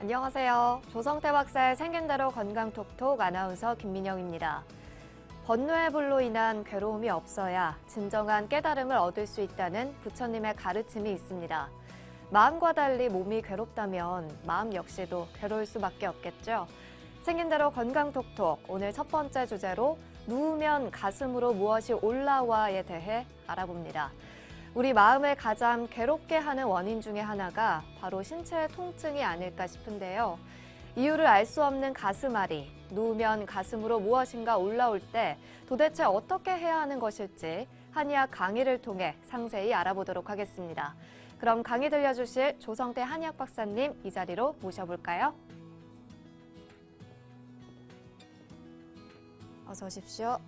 안녕하세요. 조성태 박사의 생긴대로 건강톡톡 아나운서 김민영입니다. 번뇌의 불로 인한 괴로움이 없어야 진정한 깨달음을 얻을 수 있다는 부처님의 가르침이 있습니다. 마음과 달리 몸이 괴롭다면 마음 역시도 괴로울 수밖에 없겠죠. 생긴대로 건강톡톡 오늘 첫 번째 주제로 누우면 가슴으로 무엇이 올라와에 대해 알아봅니다. 우리 마음을 가장 괴롭게 하는 원인 중에 하나가 바로 신체의 통증이 아닐까 싶은데요. 이유를 알 수 없는 가슴앓이, 누우면 가슴으로 무엇인가 올라올 때 도대체 어떻게 해야 하는 것일지 한의학 강의를 통해 상세히 알아보도록 하겠습니다. 그럼 강의 들려주실 조성태 한의학 박사님 이 자리로 모셔볼까요? 어서 오십시오.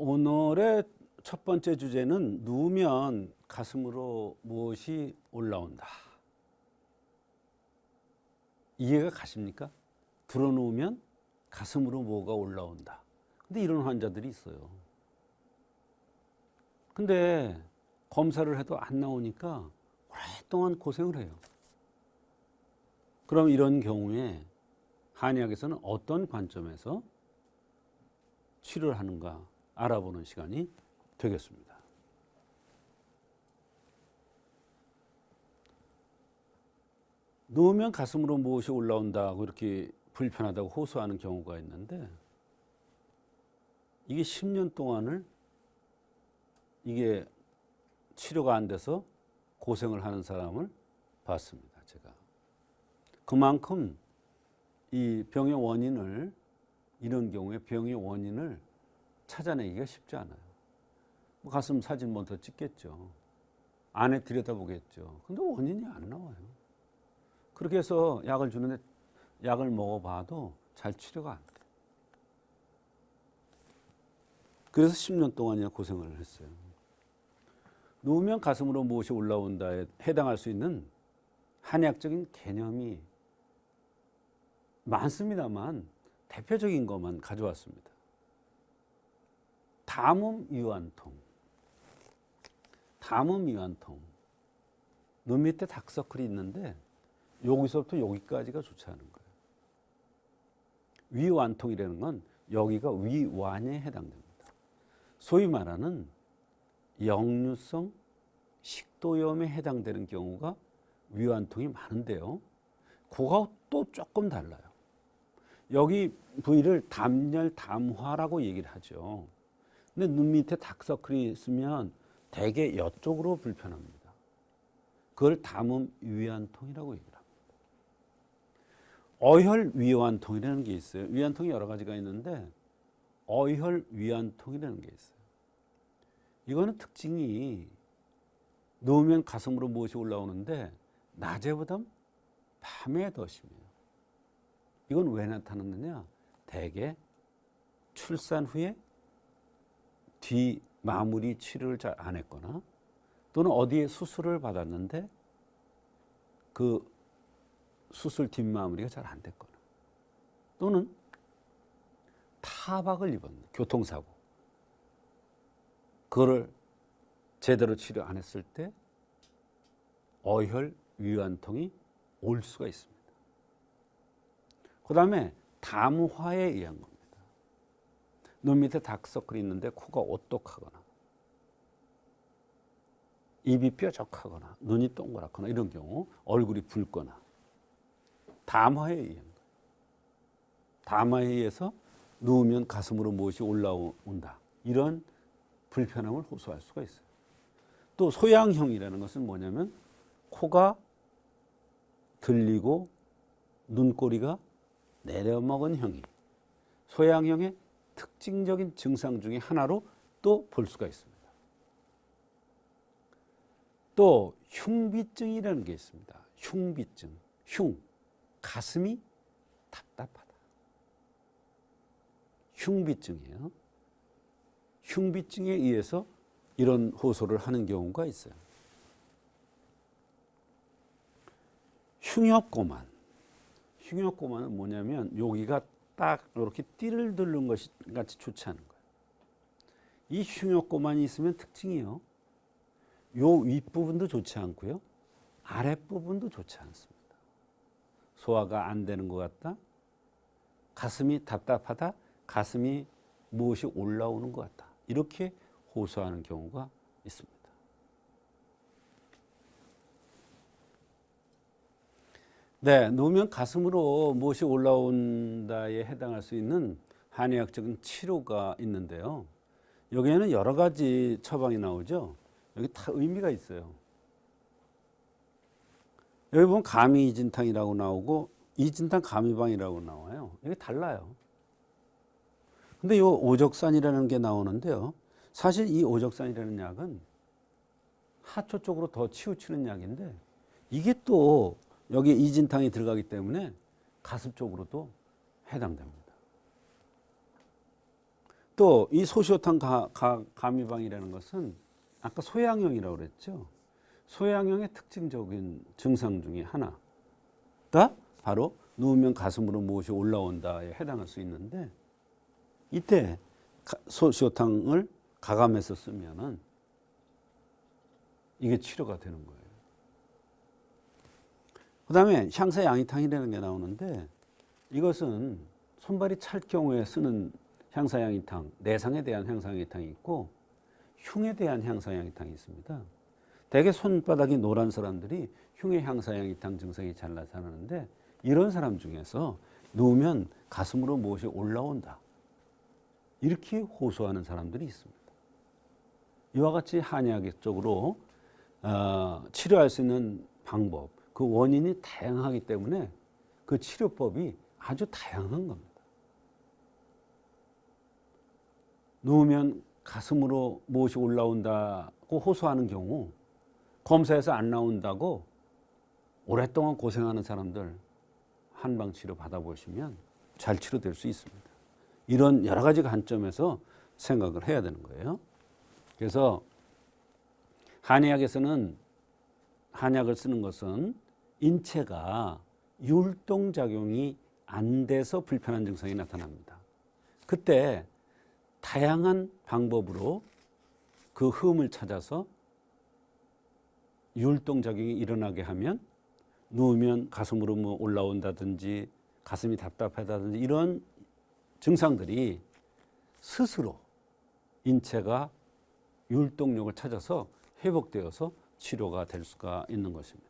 오늘의 첫 번째 주제는 누우면 가슴으로 무엇이 올라온다. 이해가 가십니까? 들어누우면 가슴으로 뭐가 올라온다. 근데 이런 환자들이 있어요. 근데 검사를 해도 안 나오니까 오랫동안 고생을 해요. 그럼 이런 경우에 한의학에서는 어떤 관점에서 치료를 하는가 알아보는 시간이 되겠습니다. 누우면 가슴으로 무엇이 올라온다고 이렇게 불편하다고 호소하는 경우가 있는데 이게 10년 동안을 이게 치료가 안 돼서 고생을 하는 사람을 봤습니다. 제가. 그만큼 이 병의 원인을 이런 경우에 병의 원인을 찾아내기가 쉽지 않아요. 뭐 가슴 사진 먼저 찍겠죠. 안에 들여다보겠죠. 근데 원인이 안 나와요. 그렇게 해서 약을 주는데 약을 먹어봐도 잘 치료가 안 돼. 그래서 10년 동안이나 고생을 했어요. 누우면 가슴으로 무엇이 올라온다에 해당할 수 있는 한의학적인 개념이 많습니다만 대표적인 것만 가져왔습니다. 담음 유한통. 담음 유한통. 눈 밑에 다크서클이 있는데 여기서부터 여기까지가 좋지 않은 거예요. 위완통이라는 건 여기가 위완에 해당됩니다. 소위 말하는 역류성 식도염에 해당되는 경우가 위완통이 많은데요. 그거 또 조금 달라요. 여기 부위를 담열 담화라고 얘기를 하죠. 근데 눈 밑에 다크서클이 있으면 대개 이쪽으로 불편합니다. 그걸 담음 위완통이라고 얘기를 합니다. 어혈 위완통이라는 게 있어요. 위완통이 여러 가지가 있는데 어혈 위완통이라는 게 있어요. 이거는 특징이 누우면 가슴으로 무엇이 올라오는데 낮에보다 밤에 더 심해요. 이건 왜 나타났느냐? 대개 출산 후에 뒤 마무리 치료를 잘 안 했거나 또는 어디에 수술을 받았는데 그 수술 뒷마무리가 잘 안 됐거나 또는 타박을 입었는 교통사고 그거를 제대로 치료 안 했을 때 어혈 위완통이 올 수가 있습니다. 그 다음에 담화에 의한 겁니다. 눈 밑에 다크서클이 있는데 코가 오똑하거나 입이 뾰족하거나 눈이 동그랗거나 이런 경우 얼굴이 붉거나 담화에 의한 거예요. 담화에 의해서 누우면 가슴으로 무엇이 올라온다. 이런 불편함을 호소할 수가 있어요. 또 소양형이라는 것은 뭐냐면 코가 들리고 눈꼬리가 내려먹은 형이 소양형의 특징적인 증상 중에 하나로 또 볼 수가 있습니다. 또 흉비증이라는 게 있습니다. 흉비증, 가슴이 답답하다. 흉비증이에요. 흉비증에 의해서 이런 호소를 하는 경우가 있어요. 흉엽고만, 흉욕고만은 뭐냐면 여기가 딱 이렇게 띠를 들는 것이 같이 좋지 않은 거예요. 이 흉욕고만이 있으면 특징이요. 요 윗부분도 좋지 않고요. 아랫부분도 좋지 않습니다. 소화가 안 되는 것 같다. 가슴이 답답하다. 가슴이 무엇이 올라오는 것 같다. 이렇게 호소하는 경우가 있습니다. 네, 누우면 가슴으로 무엇이 올라온다에 해당할 수 있는 한의학적인 치료가 있는데요. 여기에는 여러 가지 처방이 나오죠. 여기 다 의미가 있어요. 여기 보면 감이이진탕이라고 나오고 이진탕 감이방이라고 나와요. 이게 달라요. 근데 이 오적산이라는 게 나오는데요. 사실 이 오적산이라는 약은 하초 쪽으로 더 치우치는 약인데 이게 또 여기에 이진탕이 들어가기 때문에 가슴 쪽으로도 해당됩니다. 또 이 소시오탕 감이방이라는 것은 아까 소양형이라고 그랬죠. 소양형의 특징적인 증상 중에 하나가 바로 누우면 가슴으로 무엇이 올라온다에 해당할 수 있는데 이때 소시오탕을 가감해서 쓰면은 이게 치료가 되는 거예요. 그 다음에 향사양이탕이라는 게 나오는데 이것은 손발이 찰 경우에 쓰는 향사양이탕, 내상에 대한 향사양이탕이 있고 흉에 대한 향사양이탕이 있습니다. 대개 손바닥이 노란 사람들이 흉의 향사양이탕 증상이 잘 나타나는데 이런 사람 중에서 누우면 가슴으로 무엇이 올라온다. 이렇게 호소하는 사람들이 있습니다. 이와 같이 한의학적으로 치료할 수 있는 방법, 그 원인이 다양하기 때문에 그 치료법이 아주 다양한 겁니다. 누우면 가슴으로 무엇이 올라온다고 호소하는 경우 검사에서 안 나온다고 오랫동안 고생하는 사람들 한방 치료 받아보시면 잘 치료될 수 있습니다. 이런 여러 가지 관점에서 생각을 해야 되는 거예요. 그래서 한의학에서는 한약을 쓰는 것은 인체가 율동작용이 안 돼서 불편한 증상이 나타납니다. 그때 다양한 방법으로 그 흠을 찾아서 율동작용이 일어나게 하면 누우면 가슴으로 뭐 올라온다든지 가슴이 답답하다든지 이런 증상들이 스스로 인체가 율동력을 찾아서 회복되어서 치료가 될 수가 있는 것입니다.